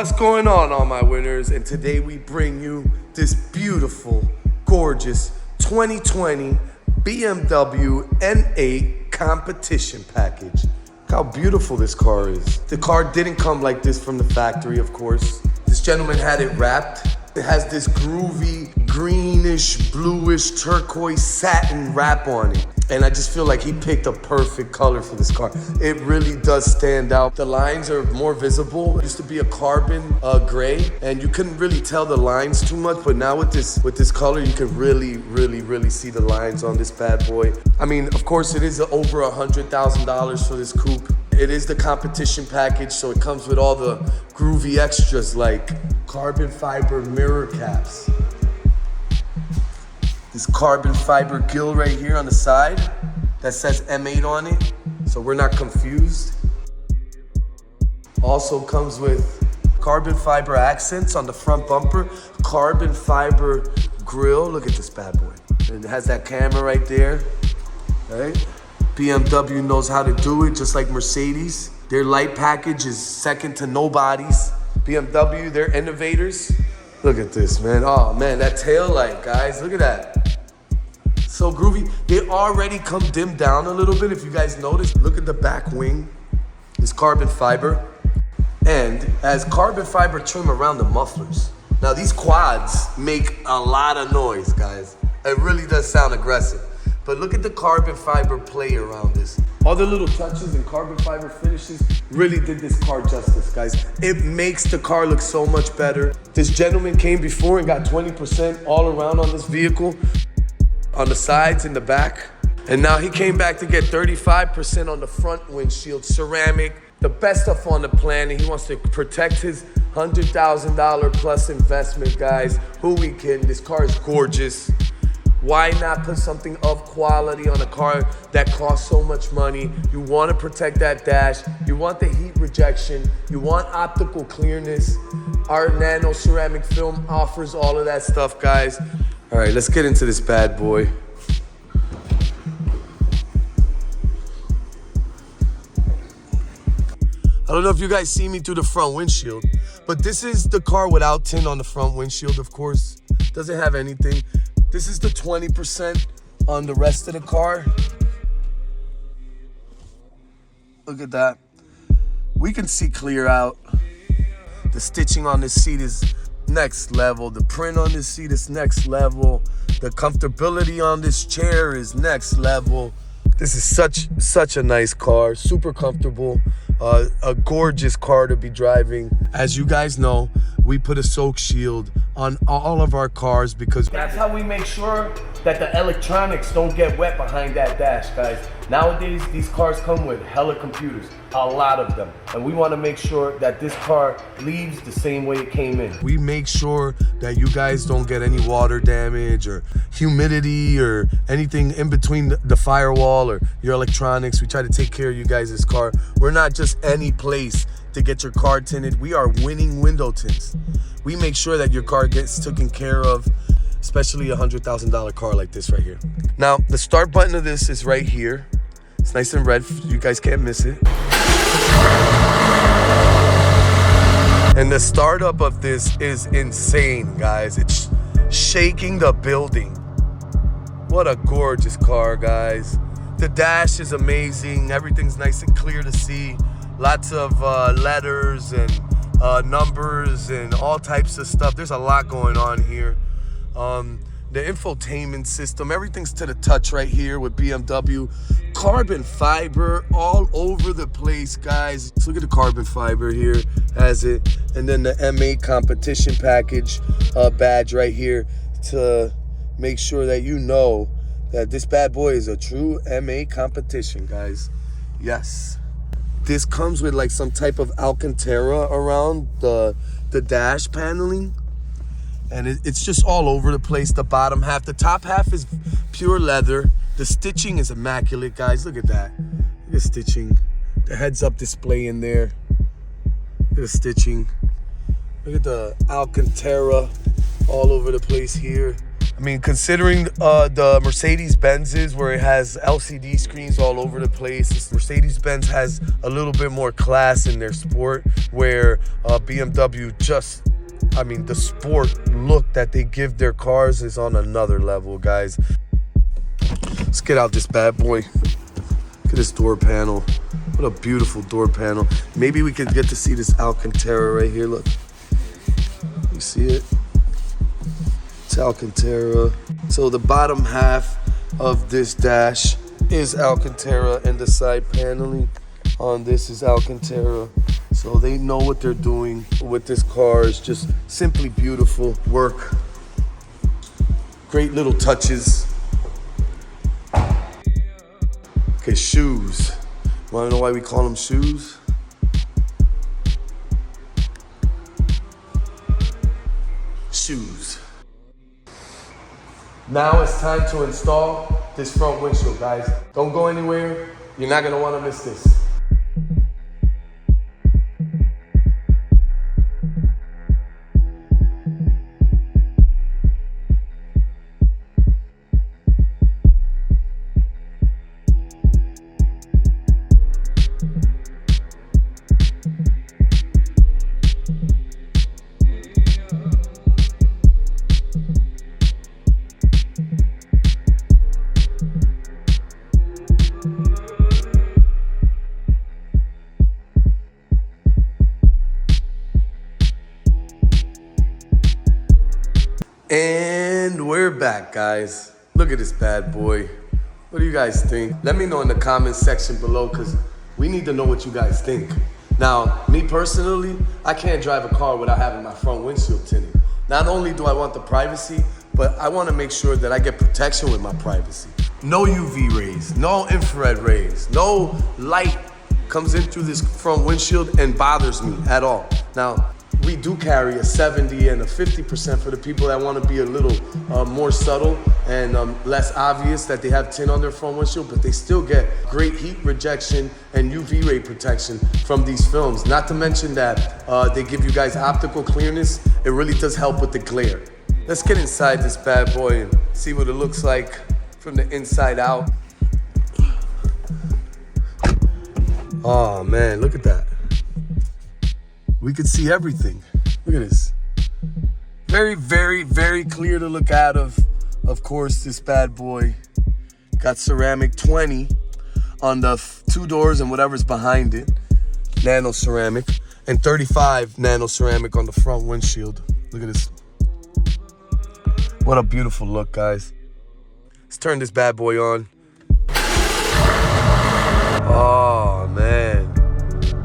What's going on, all my winners? And today we bring you this beautiful, gorgeous 2020 BMW M8 competition package. Look how beautiful this car is. The car didn't come like this from the factory, of course. This gentleman had it wrapped. It has this groovy, greenish, bluish, turquoise satin wrap on it. And I just feel like he picked a perfect color for this car. It really does stand out. The lines are more visible. It used to be a carbon gray, and you couldn't really tell the lines too much, but now with this color, you can really see the lines on this bad boy. I mean, of course, it is over $100,000 for this coupe. It is the competition package, so it comes with all the groovy extras like carbon fiber mirror caps. This carbon fiber grille right here on the side that says M8 on it, so we're not confused. Also comes with carbon fiber accents on the front bumper, carbon fiber grille. Look at this bad boy. And it has that camera right there, right? BMW knows how to do it, just like Mercedes. Their light package is second to nobody's. BMW, they're innovators. Look at this, man. Oh man, that tail light, guys, look at that. So groovy. They already come dimmed down a little bit, if you guys notice. Look at the back wing. It's carbon fiber. And has carbon fiber trim around the mufflers. Now these quads make a lot of noise, guys. It really does sound aggressive. But look at the carbon fiber play around this. All the little touches and carbon fiber finishes really did this car justice, guys. It makes the car look so much better. This gentleman came before and got 20% all around on this vehicle, on the sides and the back. And now he came back to get 35% on the front windshield, ceramic, the best stuff on the planet. He wants to protect his $100,000 plus investment, guys. Who we kidding? This car is gorgeous. Why not put something of quality on a car that costs so much money? You want to protect that dash. You want the heat rejection. You want optical clearness. Our nano ceramic film offers all of that stuff, guys. All right, let's get into this bad boy. I don't know if you guys see me through the front windshield, but this is the car without tint on the front windshield, of course. Doesn't have anything. This is the 20% on the rest of the car. Look at that. We can see clear out. The stitching on this seat is next level. The print on this seat is next level. The comfortability on this chair is next level. This is such a nice car, super comfortable. A gorgeous car to be driving. As you guys know, we put a soak shield on all of our cars because that's how we make sure that the electronics don't get wet behind that dash, guys. Nowadays, these cars come with hella computers, a lot of them. And we want to make sure that this car leaves the same way it came in. We make sure that you guys don't get any water damage or humidity or anything in between the firewall or your electronics. We try to take care of you guys' this car. We're not just any place to get your car tinted. We are winning window tints. We make sure that your car gets taken care of, especially a $100,000 car like this right here. Now, the start button of this is right here. It's nice and red, you guys can't miss it. And the startup of this is insane, guys. It's shaking the building. What a gorgeous car, guys. The dash is amazing. Everything's nice and clear to see. Lots of letters and numbers and all types of stuff. There's a lot going on here. The infotainment system, everything's to the touch right here with BMW. Carbon fiber all over the place, guys. So look at the carbon fiber here, has it. And then the M8 competition package badge right here to make sure that you know that this bad boy is a true M8 competition, guys. Yes. This comes with like some type of Alcantara around the dash paneling. And it's just all over the place, the bottom half. The top half is pure leather. The stitching is immaculate, guys. Look at that. Look at the stitching. The heads-up display in there. Look at the stitching. Look at the Alcantara all over the place here. I mean, considering the Mercedes-Benz's where it has LCD screens all over the place, this Mercedes-Benz has a little bit more class in their sport, where BMW just, I mean, the sport look that they give their cars is on another level, guys. Let's get out this bad boy. Look at this door panel. What a beautiful door panel. Maybe we could get to see this Alcantara right here. Look. You see it? It's Alcantara. So the bottom half of this dash is Alcantara, and the side paneling on this is Alcantara. So they know what they're doing with this car. It's just simply beautiful work. Great little touches. Okay, shoes. Wanna know why we call them shoes? Shoes. Now it's time to install this front windshield, guys. Don't go anywhere. You're not gonna wanna miss this. And we're back, guys. Look at this bad boy. What do you guys think? Let me know in the comments section below, because we need to know what you guys think. Now, me personally, I can't drive a car without having my front windshield tinted. Not only do I want the privacy, but I want to make sure that I get protection with my privacy. No UV rays, no infrared rays, no light comes in through this front windshield and bothers me at all. Now, we do carry a 70 and a 50% for the people that want to be a little more subtle and less obvious that they have tint on their front windshield, but they still get great heat rejection and UV ray protection from these films. Not to mention that they give you guys optical clearness. It really does help with the glare. Let's get inside this bad boy and see what it looks like from the inside out. Oh man, look at that. We could see everything. Look at this. Very, very, very clear to look out of. Of course, this bad boy got ceramic 20 on the two doors and whatever's behind it. Nano ceramic. And 35 nano ceramic on the front windshield. Look at this. What a beautiful look, guys. Let's turn this bad boy on. Oh, man.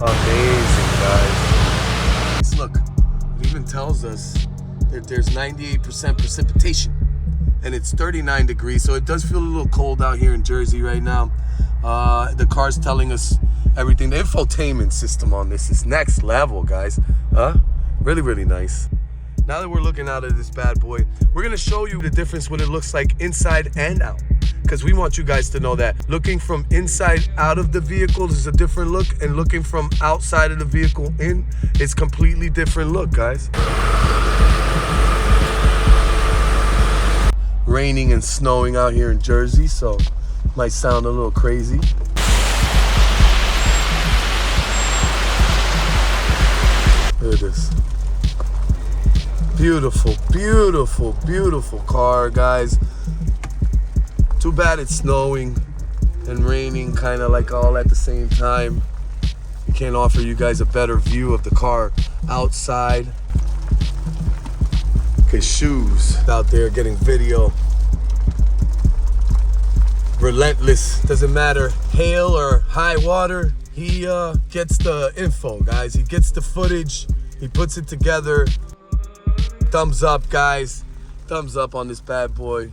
Amazing, guys. Look, it even tells us that there's 98% precipitation and it's 39 degrees, so it does feel a little cold out here in Jersey right now. The car's telling us everything. The infotainment system on this is next level, guys. Really, really nice. Now that we're looking out of this bad boy, we're gonna show you the difference what it looks like inside and out, because we want you guys to know that looking from inside out of the vehicle is a different look, and looking from outside of the vehicle in is completely different look, guys. Raining and snowing out here in Jersey, so might sound a little crazy. Look at this. Beautiful, beautiful, beautiful car, guys. Too bad it's snowing and raining kind of like all at the same time. We can't offer you guys a better view of the car outside. Okay, shoes out there getting video. Relentless, doesn't matter hail or high water. He gets the info, guys. He gets the footage, he puts it together. Thumbs up, guys. Thumbs up on this bad boy.